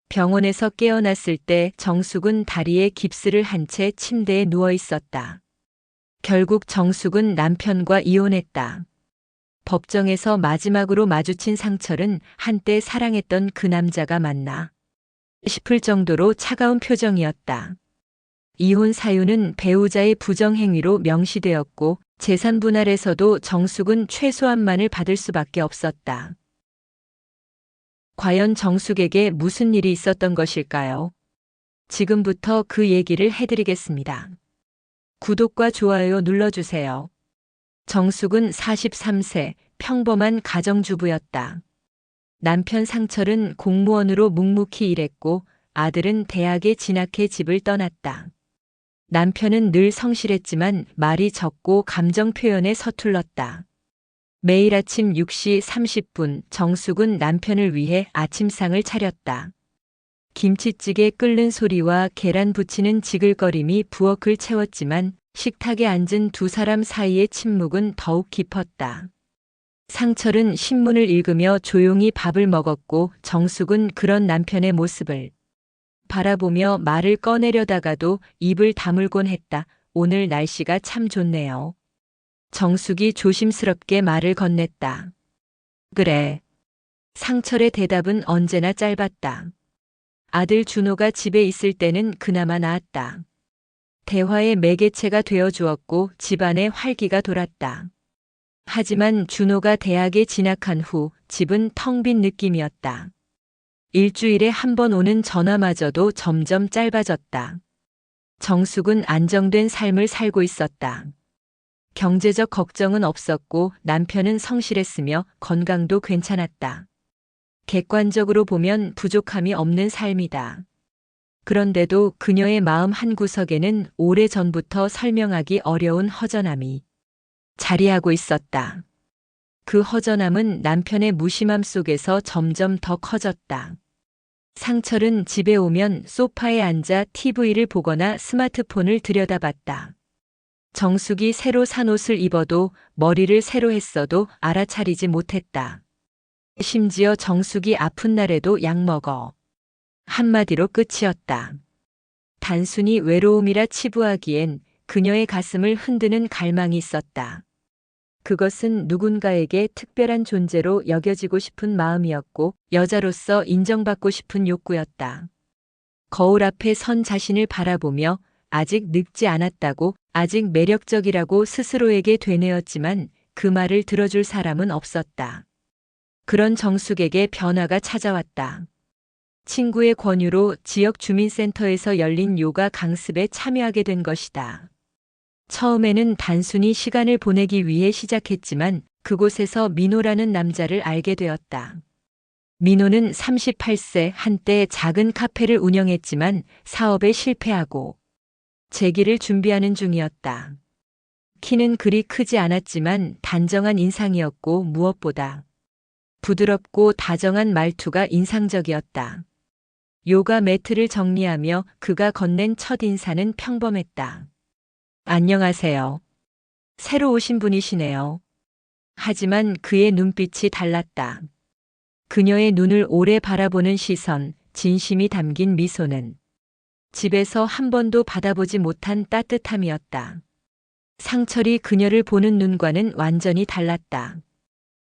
병원에서 깨어났을 때 정숙은 다리에 깁스를 한 채 침대에 누워 있었다. 결국 정숙은 남편과 이혼했다. 법정에서 마지막으로 마주친 상철은 한때 사랑했던 그 남자가 맞나 싶을 정도로 차가운 표정이었다. 이혼 사유는 배우자의 부정행위로 명시되었고 재산 분할에서도 정숙은 최소한만을 받을 수밖에 없었다. 과연 정숙에게 무슨 일이 있었던 것일까요? 지금부터 그 얘기를 해드리겠습니다. 구독과 좋아요 눌러주세요. 정숙은 43세 평범한 가정주부였다. 남편 상철은 공무원으로 묵묵히 일했고 아들은 대학에 진학해 집을 떠났다. 남편은 늘 성실했지만 말이 적고 감정 표현에 서툴렀다. 매일 아침 6시 30분 정숙은 남편을 위해 아침상을 차렸다. 김치찌개 끓는 소리와 계란 부치는 지글거림이 부엌을 채웠지만 식탁에 앉은 두 사람 사이의 침묵은 더욱 깊었다. 상철은 신문을 읽으며 조용히 밥을 먹었고 정숙은 그런 남편의 모습을 바라보며 말을 꺼내려다가도 입을 다물곤 했다. 오늘 날씨가 참 좋네요. 정숙이 조심스럽게 말을 건넸다. 그래. 상철의 대답은 언제나 짧았다. 아들 준호가 집에 있을 때는 그나마 나았다. 대화의 매개체가 되어 주었고 집안에 활기가 돌았다. 하지만 준호가 대학에 진학한 후 집은 텅 빈 느낌이었다. 일주일에 한 번 오는 전화마저도 점점 짧아졌다. 정숙은 안정된 삶을 살고 있었다. 경제적 걱정은 없었고 남편은 성실했으며 건강도 괜찮았다. 객관적으로 보면 부족함이 없는 삶이다. 그런데도 그녀의 마음 한구석에는 오래전부터 설명하기 어려운 허전함이 자리하고 있었다. 그 허전함은 남편의 무심함 속에서 점점 더 커졌다. 상철은 집에 오면 소파에 앉아 TV를 보거나 스마트폰을 들여다봤다. 정숙이 새로 산 옷을 입어도 머리를 새로 했어도 알아차리지 못했다. 심지어 정숙이 아픈 날에도 약 먹어. 한마디로 끝이었다. 단순히 외로움이라 치부하기엔 그녀의 가슴을 흔드는 갈망이 있었다. 그것은 누군가에게 특별한 존재로 여겨지고 싶은 마음이었고 여자로서 인정받고 싶은 욕구였다. 거울 앞에 선 자신을 바라보며 아직 늙지 않았다고, 아직 매력적이라고 스스로에게 되뇌었지만 그 말을 들어줄 사람은 없었다. 그런 정숙에게 변화가 찾아왔다. 친구의 권유로 지역 주민센터에서 열린 요가 강습에 참여하게 된 것이다. 처음에는 단순히 시간을 보내기 위해 시작했지만 그곳에서 민호라는 남자를 알게 되었다. 민호는 38세, 한때 작은 카페를 운영했지만 사업에 실패하고 재기를 준비하는 중이었다. 키는 그리 크지 않았지만 단정한 인상이었고 무엇보다 부드럽고 다정한 말투가 인상적이었다. 요가 매트를 정리하며 그가 건넨 첫 인사는 평범했다. 안녕하세요. 새로 오신 분이시네요. 하지만 그의 눈빛이 달랐다. 그녀의 눈을 오래 바라보는 시선, 진심이 담긴 미소는 집에서 한 번도 받아보지 못한 따뜻함이었다. 상철이 그녀를 보는 눈과는 완전히 달랐다.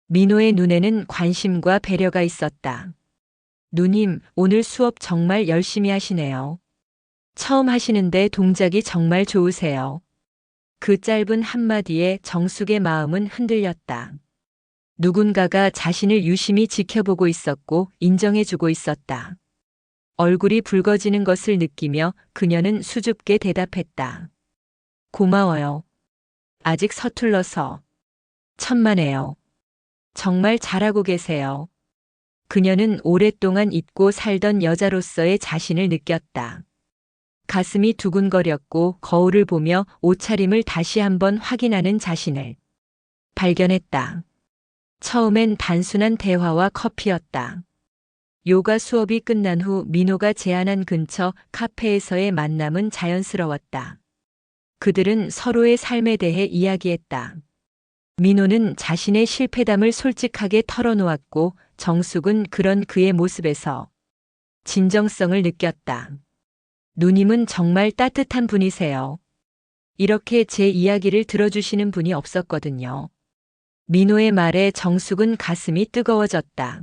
민호의 눈에는 관심과 배려가 있었다. 누님, 오늘 수업 정말 열심히 하시네요. 처음 하시는데 동작이 정말 좋으세요. 그 짧은 한마디에 정숙의 마음은 흔들렸다. 누군가가 자신을 유심히 지켜보고 있었고 인정해주고 있었다. 얼굴이 붉어지는 것을 느끼며 그녀는 수줍게 대답했다. 고마워요. 아직 서툴러서. 천만에요. 정말 잘하고 계세요. 그녀는 오랫동안 잊고 살던 여자로서의 자신을 느꼈다. 가슴이 두근거렸고 거울을 보며 옷차림을 다시 한번 확인하는 자신을 발견했다. 처음엔 단순한 대화와 커피였다. 요가 수업이 끝난 후 민호가 제안한 근처 카페에서의 만남은 자연스러웠다. 그들은 서로의 삶에 대해 이야기했다. 민호는 자신의 실패담을 솔직하게 털어놓았고 정숙은 그런 그의 모습에서 진정성을 느꼈다. 누님은 정말 따뜻한 분이세요. 이렇게 제 이야기를 들어주시는 분이 없었거든요. 민호의 말에 정숙은 가슴이 뜨거워졌다.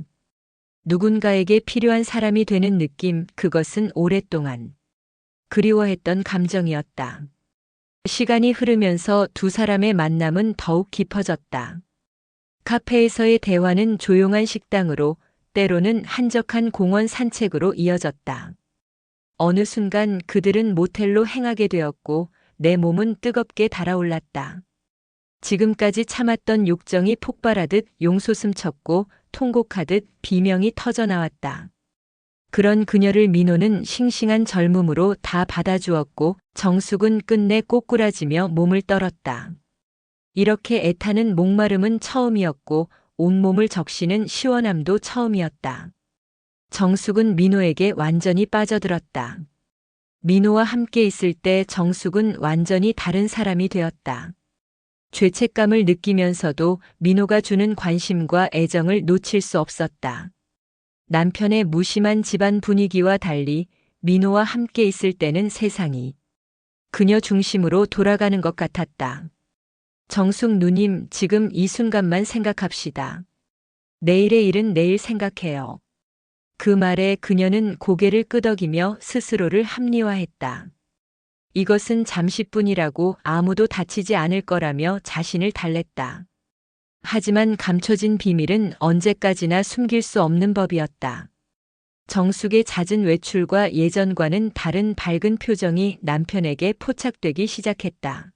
누군가에게 필요한 사람이 되는 느낌, 그것은 오랫동안 그리워했던 감정이었다. 시간이 흐르면서 두 사람의 만남은 더욱 깊어졌다. 카페에서의 대화는 조용한 식당으로, 때로는 한적한 공원 산책으로 이어졌다. 어느 순간 그들은 모텔로 행하게 되었고 내 몸은 뜨겁게 달아올랐다. 지금까지 참았던 욕정이 폭발하듯 용솟음 쳤고 통곡하듯 비명이 터져나왔다. 그런 그녀를 민호는 싱싱한 젊음으로 다 받아주었고 정숙은 끝내 꼬꾸라지며 몸을 떨었다. 이렇게 애타는 목마름은 처음이었고 온몸을 적시는 시원함도 처음이었다. 정숙은 민호에게 완전히 빠져들었다. 민호와 함께 있을 때 정숙은 완전히 다른 사람이 되었다. 죄책감을 느끼면서도 민호가 주는 관심과 애정을 놓칠 수 없었다. 남편의 무심한 집안 분위기와 달리 민호와 함께 있을 때는 세상이 그녀 중심으로 돌아가는 것 같았다. 정숙 누님, 지금 이 순간만 생각합시다. 내일의 일은 내일 생각해요. 그 말에 그녀는 고개를 끄덕이며 스스로를 합리화했다. 이것은 잠시뿐이라고, 아무도 다치지 않을 거라며 자신을 달랬다. 하지만 감춰진 비밀은 언제까지나 숨길 수 없는 법이었다. 정숙의 잦은 외출과 예전과는 다른 밝은 표정이 남편에게 포착되기 시작했다.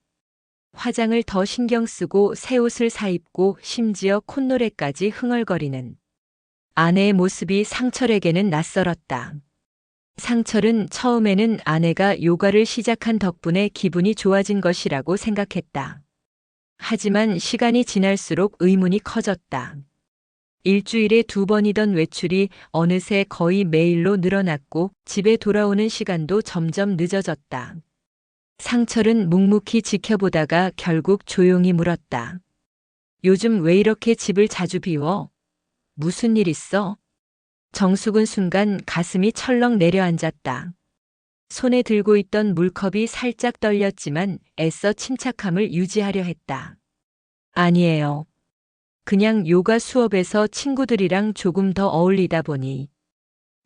화장을 더 신경 쓰고 새 옷을 사입고 심지어 콧노래까지 흥얼거리는 아내의 모습이 상철에게는 낯설었다. 상철은 처음에는 아내가 요가를 시작한 덕분에 기분이 좋아진 것이라고 생각했다. 하지만 시간이 지날수록 의문이 커졌다. 일주일에 2번이던 외출이 어느새 거의 매일로 늘어났고 집에 돌아오는 시간도 점점 늦어졌다. 상철은 묵묵히 지켜보다가 결국 조용히 물었다. 요즘 왜 이렇게 집을 자주 비워? 무슨 일 있어? 정숙은 순간 가슴이 철렁 내려앉았다. 손에 들고 있던 물컵이 살짝 떨렸지만 애써 침착함을 유지하려 했다. 아니에요. 그냥 요가 수업에서 친구들이랑 조금 더 어울리다 보니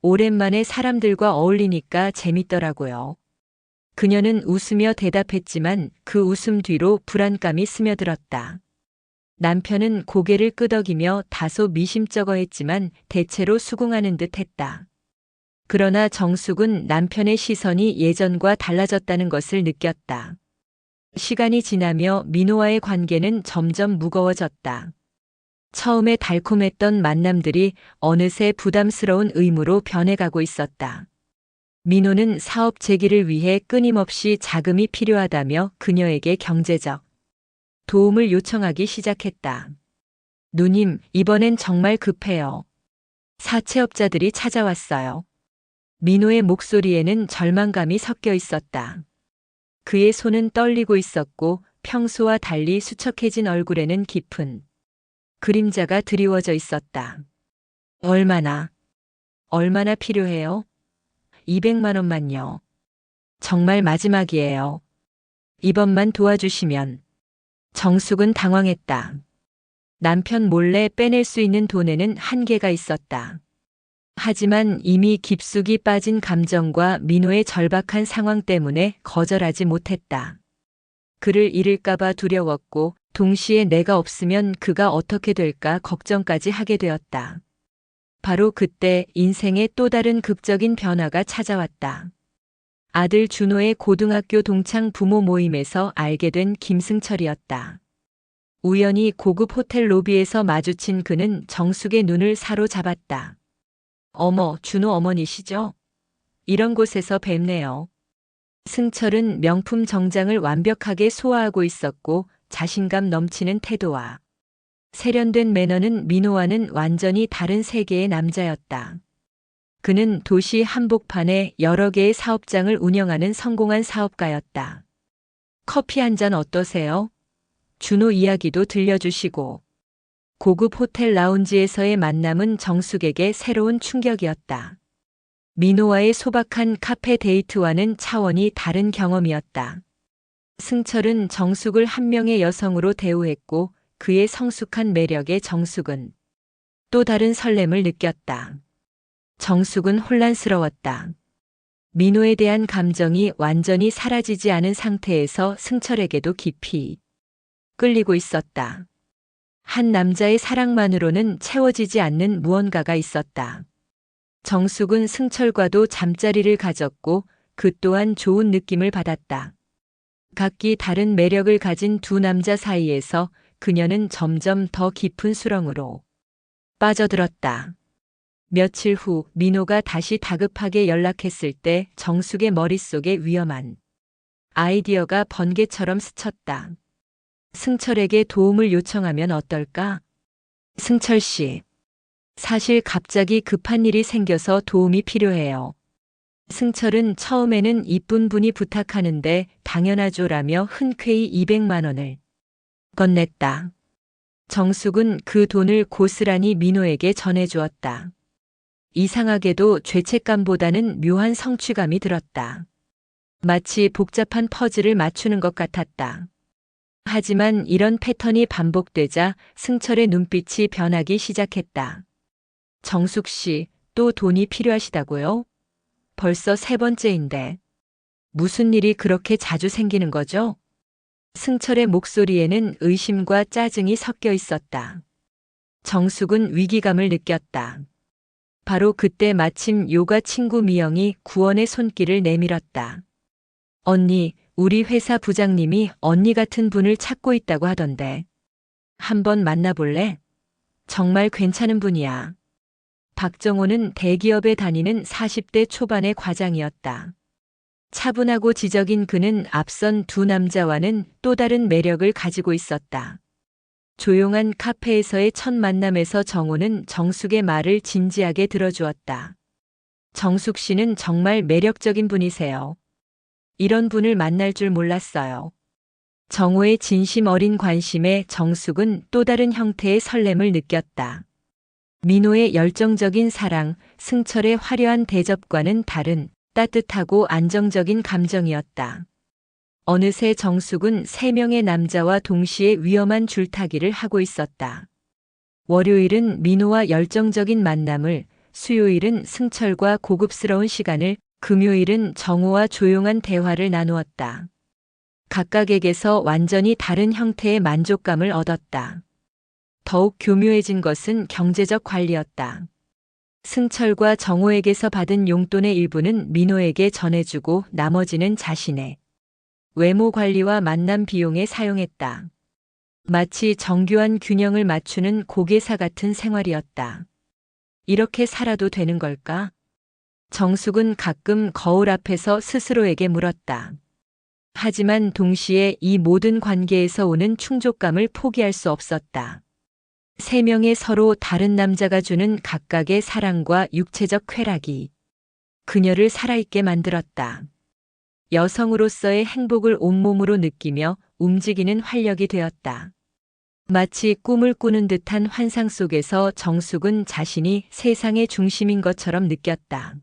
오랜만에 사람들과 어울리니까 재밌더라고요. 그녀는 웃으며 대답했지만 그 웃음 뒤로 불안감이 스며들었다. 남편은 고개를 끄덕이며 다소 미심쩍어했지만 대체로 수긍하는 듯 했다. 그러나 정숙은 남편의 시선이 예전과 달라졌다는 것을 느꼈다. 시간이 지나며 민호와의 관계는 점점 무거워졌다. 처음에 달콤했던 만남들이 어느새 부담스러운 의무로 변해가고 있었다. 민호는 사업 재기를 위해 끊임없이 자금이 필요하다며 그녀에게 경제적 도움을 요청하기 시작했다. 누님, 이번엔 정말 급해요. 사채업자들이 찾아왔어요. 민호의 목소리에는 절망감이 섞여 있었다. 그의 손은 떨리고 있었고 평소와 달리 수척해진 얼굴에는 깊은 그림자가 드리워져 있었다. 얼마나 필요해요? 200만 원만요. 정말 마지막이에요. 이번만 도와주시면. 정숙은 당황했다. 남편 몰래 빼낼 수 있는 돈에는 한계가 있었다. 하지만 이미 깊숙이 빠진 감정과 민호의 절박한 상황 때문에 거절하지 못했다. 그를 잃을까봐 두려웠고 동시에 내가 없으면 그가 어떻게 될까 걱정까지 하게 되었다. 바로 그때 인생의 또 다른 극적인 변화가 찾아왔다. 아들 준호의 고등학교 동창 부모 모임에서 알게 된 김승철이었다. 우연히 고급 호텔 로비에서 마주친 그는 정숙의 눈을 사로잡았다. 어머, 준호 어머니시죠? 이런 곳에서 뵙네요. 승철은 명품 정장을 완벽하게 소화하고 있었고 자신감 넘치는 태도와 세련된 매너는 민호와는 완전히 다른 세계의 남자였다. 그는 도시 한복판에 여러 개의 사업장을 운영하는 성공한 사업가였다. 커피 한 잔 어떠세요? 준호 이야기도 들려주시고. 고급 호텔 라운지에서의 만남은 정숙에게 새로운 충격이었다. 민호와의 소박한 카페 데이트와는 차원이 다른 경험이었다. 승철은 정숙을 한 명의 여성으로 대우했고 그의 성숙한 매력에 정숙은 또 다른 설렘을 느꼈다. 정숙은 혼란스러웠다. 민호에 대한 감정이 완전히 사라지지 않은 상태에서 승철에게도 깊이 끌리고 있었다. 한 남자의 사랑만으로는 채워지지 않는 무언가가 있었다. 정숙은 승철과도 잠자리를 가졌고 그 또한 좋은 느낌을 받았다. 각기 다른 매력을 가진 두 남자 사이에서 그녀는 점점 더 깊은 수렁으로 빠져들었다. 며칠 후 민호가 다시 다급하게 연락했을 때 정숙의 머릿속에 위험한 아이디어가 번개처럼 스쳤다. 승철에게 도움을 요청하면 어떨까? 승철 씨, 사실 갑자기 급한 일이 생겨서 도움이 필요해요. 승철은 처음에는 이쁜 분이 부탁하는데 당연하죠라며 흔쾌히 200만 원을 건넸다. 정숙은 그 돈을 고스란히 민호에게 전해주었다. 이상하게도 죄책감보다는 묘한 성취감이 들었다. 마치 복잡한 퍼즐을 맞추는 것 같았다. 하지만 이런 패턴이 반복되자 승철의 눈빛이 변하기 시작했다. 정숙 씨, 또 돈이 필요하시다고요? 벌써 세 번째인데. 무슨 일이 그렇게 자주 생기는 거죠? 승철의 목소리에는 의심과 짜증이 섞여 있었다. 정숙은 위기감을 느꼈다. 바로 그때 마침 요가 친구 미영이 구원의 손길을 내밀었다. 언니, 우리 회사 부장님이 언니 같은 분을 찾고 있다고 하던데. 한번 만나볼래? 정말 괜찮은 분이야. 박정호는 대기업에 다니는 40대 초반의 과장이었다. 차분하고 지적인 그는 앞선 두 남자와는 또 다른 매력을 가지고 있었다. 조용한 카페에서의 첫 만남에서 정호는 정숙의 말을 진지하게 들어주었다. 정숙 씨는 정말 매력적인 분이세요. 이런 분을 만날 줄 몰랐어요. 정호의 진심 어린 관심에 정숙은 또 다른 형태의 설렘을 느꼈다. 민호의 열정적인 사랑, 승철의 화려한 대접과는 다른 따뜻하고 안정적인 감정이었다. 어느새 정숙은 3명의 남자와 동시에 위험한 줄타기를 하고 있었다. 월요일은 민호와 열정적인 만남을, 수요일은 승철과 고급스러운 시간을, 금요일은 정호와 조용한 대화를 나누었다. 각각에게서 완전히 다른 형태의 만족감을 얻었다. 더욱 교묘해진 것은 경제적 관리였다. 승철과 정호에게서 받은 용돈의 일부는 민호에게 전해주고 나머지는 자신의 외모 관리와 만남 비용에 사용했다. 마치 정교한 균형을 맞추는 고개사 같은 생활이었다. 이렇게 살아도 되는 걸까? 정숙은 가끔 거울 앞에서 스스로에게 물었다. 하지만 동시에 이 모든 관계에서 오는 충족감을 포기할 수 없었다. 3명의 서로 다른 남자가 주는 각각의 사랑과 육체적 쾌락이 그녀를 살아있게 만들었다. 여성으로서의 행복을 온몸으로 느끼며 움직이는 활력이 되었다. 마치 꿈을 꾸는 듯한 환상 속에서 정숙은 자신이 세상의 중심인 것처럼 느꼈다.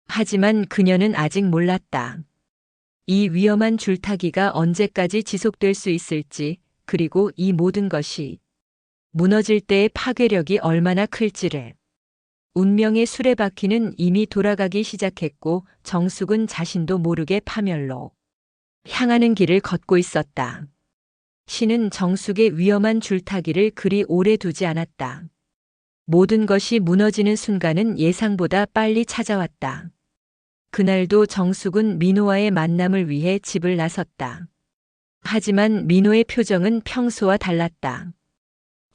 하지만 그녀는 아직 몰랐다. 이 위험한 줄타기가 언제까지 지속될 수 있을지, 그리고 이 모든 것이 무너질 때의 파괴력이 얼마나 클지를. 운명의 수레바퀴는 이미 돌아가기 시작했고 정숙은 자신도 모르게 파멸로 향하는 길을 걷고 있었다. 신은 정숙의 위험한 줄타기를 그리 오래 두지 않았다. 모든 것이 무너지는 순간은 예상보다 빨리 찾아왔다. 그날도 정숙은 민호와의 만남을 위해 집을 나섰다. 하지만 민호의 표정은 평소와 달랐다.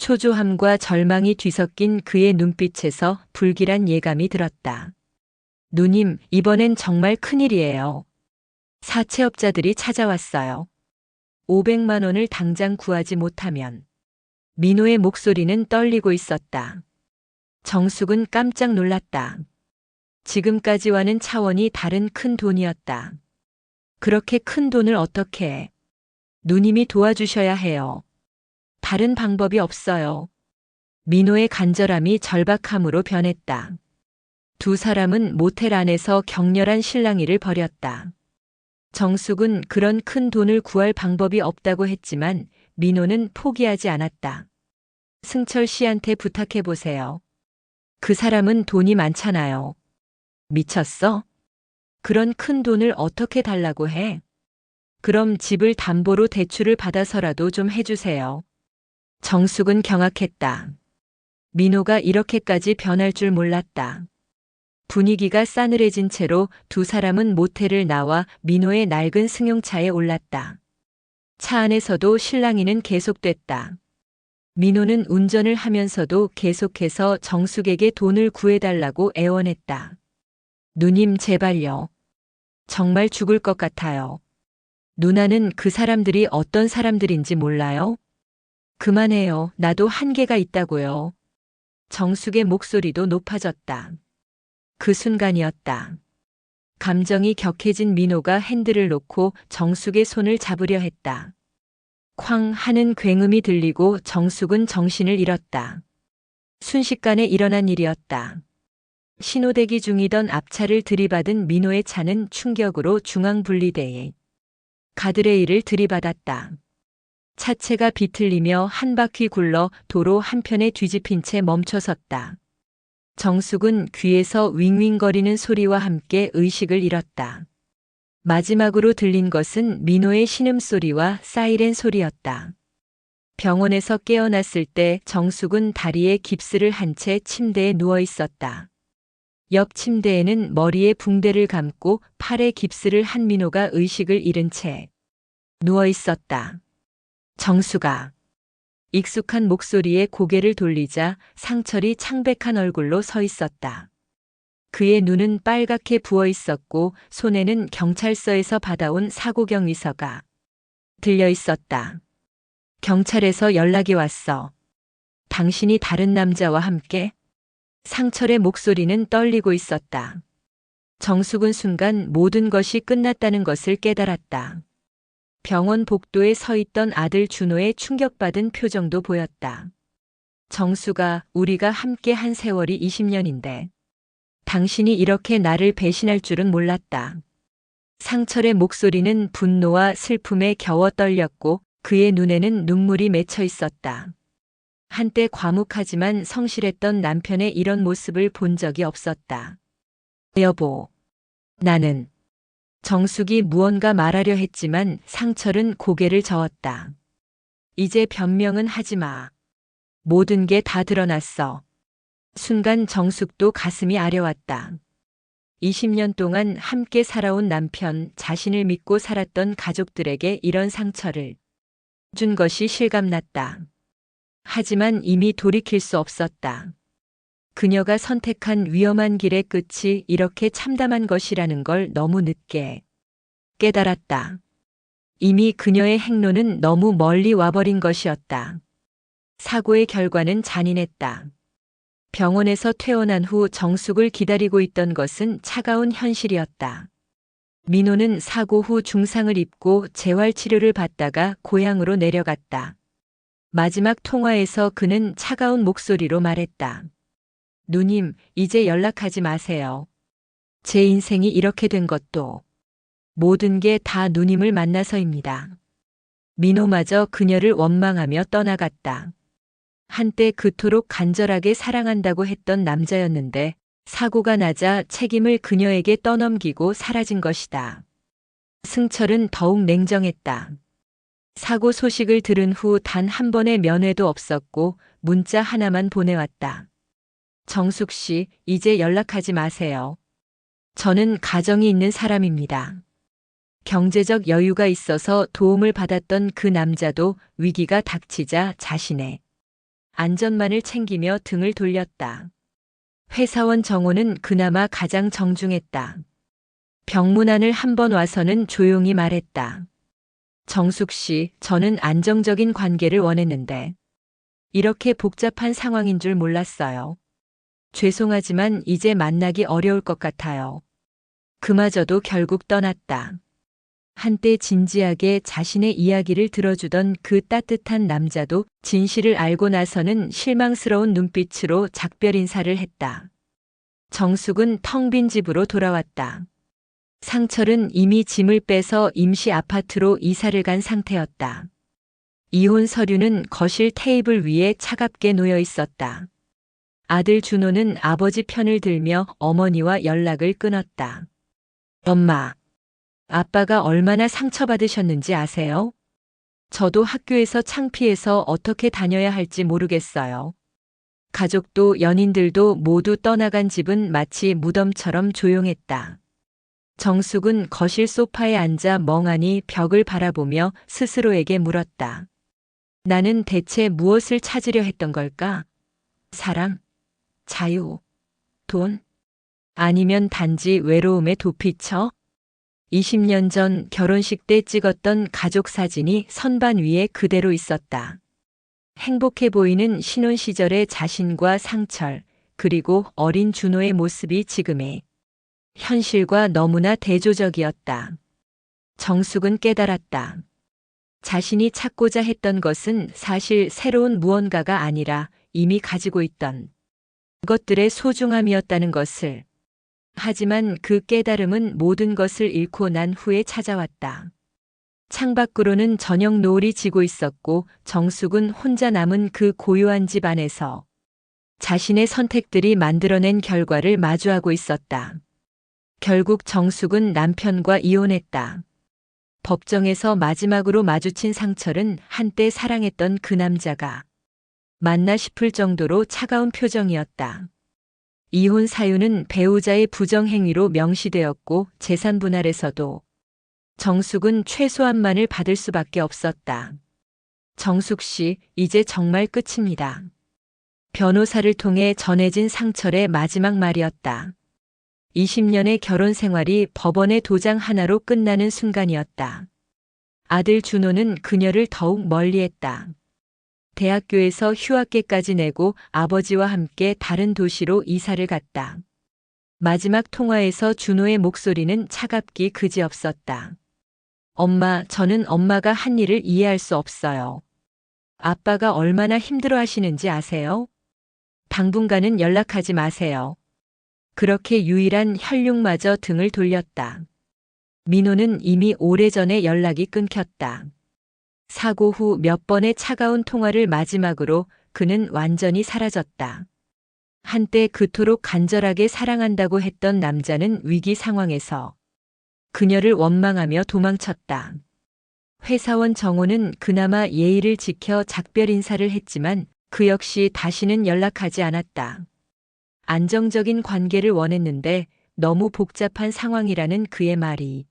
초조함과 절망이 뒤섞인 그의 눈빛에서 불길한 예감이 들었다. 누님, 이번엔 정말 큰일이에요. 사채업자들이 찾아왔어요. 500만 원을 당장 구하지 못하면. 민호의 목소리는 떨리고 있었다. 정숙은 깜짝 놀랐다. 지금까지와는 차원이 다른 큰 돈이었다. 그렇게 큰 돈을 어떻게 해? 누님이 도와주셔야 해요. 다른 방법이 없어요. 민호의 간절함이 절박함으로 변했다. 두 사람은 모텔 안에서 격렬한 실랑이를 벌였다. 정숙은 그런 큰 돈을 구할 방법이 없다고 했지만 민호는 포기하지 않았다. 승철 씨한테 부탁해 보세요. 그 사람은 돈이 많잖아요. 미쳤어? 그런 큰 돈을 어떻게 달라고 해? 그럼 집을 담보로 대출을 받아서라도 좀 해주세요. 정숙은 경악했다. 민호가 이렇게까지 변할 줄 몰랐다. 분위기가 싸늘해진 채로 두 사람은 모텔을 나와 민호의 낡은 승용차에 올랐다. 차 안에서도 실랑이는 계속됐다. 민호는 운전을 하면서도 계속해서 정숙에게 돈을 구해달라고 애원했다. 누님 제발요. 정말 죽을 것 같아요. 누나는 그 사람들이 어떤 사람들인지 몰라요? 그만해요. 나도 한계가 있다고요. 정숙의 목소리도 높아졌다. 그 순간이었다. 감정이 격해진 민호가 핸들을 놓고 정숙의 손을 잡으려 했다. 쾅 하는 굉음이 들리고 정숙은 정신을 잃었다. 순식간에 일어난 일이었다. 신호대기 중이던 앞차를 들이받은 민호의 차는 충격으로 중앙분리대에 가드레일을 들이받았다. 차체가 비틀리며 한 바퀴 굴러 도로 한편에 뒤집힌 채 멈춰섰다. 정숙은 귀에서 윙윙거리는 소리와 함께 의식을 잃었다. 마지막으로 들린 것은 민호의 신음소리와 사이렌 소리였다. 병원에서 깨어났을 때 정숙은 다리에 깁스를 한 채 침대에 누워 있었다. 옆 침대에는 머리에 붕대를 감고 팔에 깁스를 한 민호가 의식을 잃은 채 누워 있었다. 정숙아. 익숙한 목소리에 고개를 돌리자 상철이 창백한 얼굴로 서 있었다. 그의 눈은 빨갛게 부어 있었고 손에는 경찰서에서 받아온 사고경위서가 들려 있었다. 경찰에서 연락이 왔어. 당신이 다른 남자와 함께? 상철의 목소리는 떨리고 있었다. 정숙은 순간 모든 것이 끝났다는 것을 깨달았다. 병원 복도에 서 있던 아들 준호의 충격받은 표정도 보였다. 정수가 우리가 함께 한 세월이 20년인데 당신이 이렇게 나를 배신할 줄은 몰랐다. 상철의 목소리는 분노와 슬픔에 겨워 떨렸고 그의 눈에는 눈물이 맺혀 있었다. 한때 과묵하지만 성실했던 남편의 이런 모습을 본 적이 없었다. 여보, 나는 정숙이 무언가 말하려 했지만 상철은 고개를 저었다. 이제 변명은 하지 마. 모든 게 다 드러났어. 순간 정숙도 가슴이 아려왔다. 20년 동안 함께 살아온 남편, 자신을 믿고 살았던 가족들에게 이런 상처를 준 것이 실감났다. 하지만 이미 돌이킬 수 없었다. 그녀가 선택한 위험한 길의 끝이 이렇게 참담한 것이라는 걸 너무 늦게 깨달았다. 이미 그녀의 행로는 너무 멀리 와버린 것이었다. 사고의 결과는 잔인했다. 병원에서 퇴원한 후 정숙을 기다리고 있던 것은 차가운 현실이었다. 민호는 사고 후 중상을 입고 재활치료를 받다가 고향으로 내려갔다. 마지막 통화에서 그는 차가운 목소리로 말했다. 누님, 이제 연락하지 마세요. 제 인생이 이렇게 된 것도 모든 게 다 누님을 만나서입니다. 민호마저 그녀를 원망하며 떠나갔다. 한때 그토록 간절하게 사랑한다고 했던 남자였는데 사고가 나자 책임을 그녀에게 떠넘기고 사라진 것이다. 승철은 더욱 냉정했다. 사고 소식을 들은 후 단 한 번의 면회도 없었고 문자 하나만 보내왔다. 정숙 씨, 이제 연락하지 마세요. 저는 가정이 있는 사람입니다. 경제적 여유가 있어서 도움을 받았던 그 남자도 위기가 닥치자 자신의 안전만을 챙기며 등을 돌렸다. 회사원 정호는 그나마 가장 정중했다. 병문안을 한 번 와서는 조용히 말했다. 정숙 씨, 저는 안정적인 관계를 원했는데 이렇게 복잡한 상황인 줄 몰랐어요. 죄송하지만 이제 만나기 어려울 것 같아요. 그마저도 결국 떠났다. 한때 진지하게 자신의 이야기를 들어주던 그 따뜻한 남자도 진실을 알고 나서는 실망스러운 눈빛으로 작별 인사를 했다. 정숙은 텅 빈 집으로 돌아왔다. 상철은 이미 짐을 빼서 임시 아파트로 이사를 간 상태였다. 이혼 서류는 거실 테이블 위에 차갑게 놓여 있었다. 아들 준호는 아버지 편을 들며 어머니와 연락을 끊었다. 엄마, 아빠가 얼마나 상처받으셨는지 아세요? 저도 학교에서 창피해서 어떻게 다녀야 할지 모르겠어요. 가족도 연인들도 모두 떠나간 집은 마치 무덤처럼 조용했다. 정숙은 거실 소파에 앉아 멍하니 벽을 바라보며 스스로에게 물었다. 나는 대체 무엇을 찾으려 했던 걸까? 사랑, 자유, 돈? 아니면 단지 외로움에 도피처? 20년 전 결혼식 때 찍었던 가족 사진이 선반 위에 그대로 있었다. 행복해 보이는 신혼 시절의 자신과 상철, 그리고 어린 준호의 모습이 지금의 현실과 너무나 대조적이었다. 정숙은 깨달았다. 자신이 찾고자 했던 것은 사실 새로운 무언가가 아니라 이미 가지고 있던 것들의 소중함이었다는 것을. 하지만 그 깨달음은 모든 것을 잃고 난 후에 찾아왔다. 창밖으로는 저녁 노을이 지고 있었고 정숙은 혼자 남은 그 고요한 집 안에서 자신의 선택들이 만들어낸 결과를 마주하고 있었다. 결국 정숙은 남편과 이혼했다. 법정에서 마지막으로 마주친 상철은 한때 사랑했던 그 남자가 맞나 싶을 정도로 차가운 표정이었다. 이혼 사유는 배우자의 부정행위로 명시되었고 재산 분할에서도 정숙은 최소한만을 받을 수밖에 없었다. 정숙 씨, 이제 정말 끝입니다. 변호사를 통해 전해진 상철의 마지막 말이었다. 20년의 결혼 생활이 법원의 도장 하나로 끝나는 순간이었다. 아들 준호는 그녀를 더욱 멀리했다. 대학교에서 휴학계까지 내고 아버지와 함께 다른 도시로 이사를 갔다. 마지막 통화에서 준호의 목소리는 차갑기 그지없었다. 엄마, 저는 엄마가 한 일을 이해할 수 없어요. 아빠가 얼마나 힘들어 하시는지 아세요? 당분간은 연락하지 마세요. 그렇게 유일한 혈육마저 등을 돌렸다. 민호는 이미 오래전에 연락이 끊겼다. 사고 후 몇 번의 차가운 통화를 마지막으로 그는 완전히 사라졌다. 한때 그토록 간절하게 사랑한다고 했던 남자는 위기 상황에서 그녀를 원망하며 도망쳤다. 회사원 정호는 그나마 예의를 지켜 작별 인사를 했지만 그 역시 다시는 연락하지 않았다. 안정적인 관계를 원했는데 너무 복잡한 상황이라는 그의 말이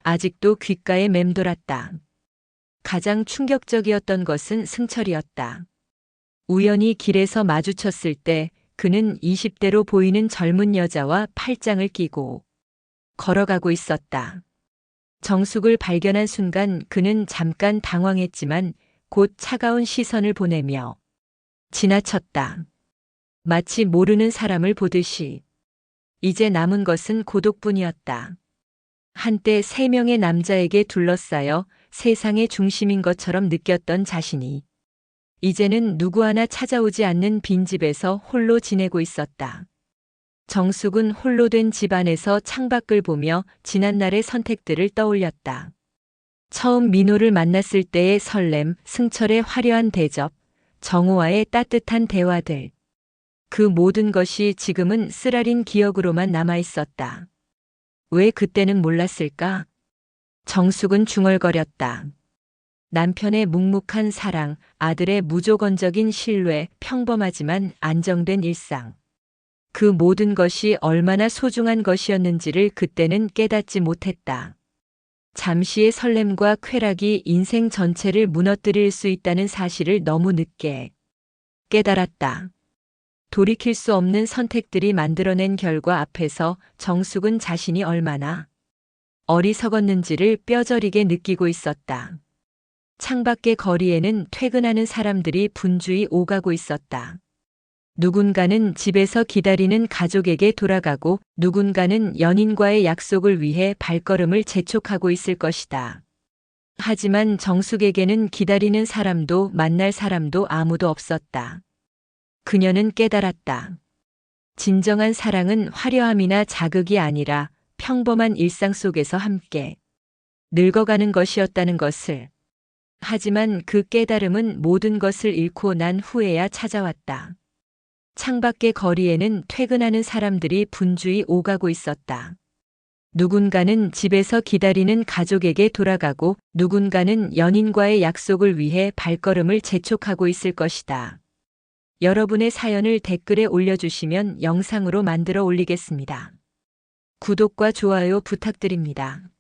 아직도 귓가에 맴돌았다. 가장 충격적이었던 것은 승철이었다. 우연히 길에서 마주쳤을 때 그는 20대로 보이는 젊은 여자와 팔짱을 끼고 걸어가고 있었다. 정숙을 발견한 순간 그는 잠깐 당황했지만 곧 차가운 시선을 보내며 지나쳤다. 마치 모르는 사람을 보듯이. 이제 남은 것은 고독뿐이었다. 한때 3명의 남자에게 둘러싸여 세상의 중심인 것처럼 느꼈던 자신이 이제는 누구 하나 찾아오지 않는 빈집에서 홀로 지내고 있었다. 정숙은 홀로 된 집안에서 창밖을 보며 지난날의 선택들을 떠올렸다. 처음 민호를 만났을 때의 설렘, 승철의 화려한 대접, 정호와의 따뜻한 대화들. 그 모든 것이 지금은 쓰라린 기억으로만 남아 있었다. 왜 그때는 몰랐을까? 정숙은 중얼거렸다. 남편의 묵묵한 사랑, 아들의 무조건적인 신뢰, 평범하지만 안정된 일상. 그 모든 것이 얼마나 소중한 것이었는지를 그때는 깨닫지 못했다. 잠시의 설렘과 쾌락이 인생 전체를 무너뜨릴 수 있다는 사실을 너무 늦게 깨달았다. 돌이킬 수 없는 선택들이 만들어낸 결과 앞에서 정숙은 자신이 얼마나 어리석었는지를 뼈저리게 느끼고 있었다. 창밖의 거리에는 퇴근하는 사람들이 분주히 오가고 있었다. 누군가는 집에서 기다리는 가족에게 돌아가고 누군가는 연인과의 약속을 위해 발걸음을 재촉하고 있을 것이다. 하지만 정숙에게는 기다리는 사람도 만날 사람도 아무도 없었다. 그녀는 깨달았다. 진정한 사랑은 화려함이나 자극이 아니라 평범한 일상 속에서 함께 늙어가는 것이었다는 것을. 하지만 그 깨달음은 모든 것을 잃고 난 후에야 찾아왔다. 창밖의 거리에는 퇴근하는 사람들이 분주히 오가고 있었다. 누군가는 집에서 기다리는 가족에게 돌아가고 누군가는 연인과의 약속을 위해 발걸음을 재촉하고 있을 것이다. 여러분의 사연을 댓글에 올려주시면 영상으로 만들어 올리겠습니다. 구독과 좋아요 부탁드립니다.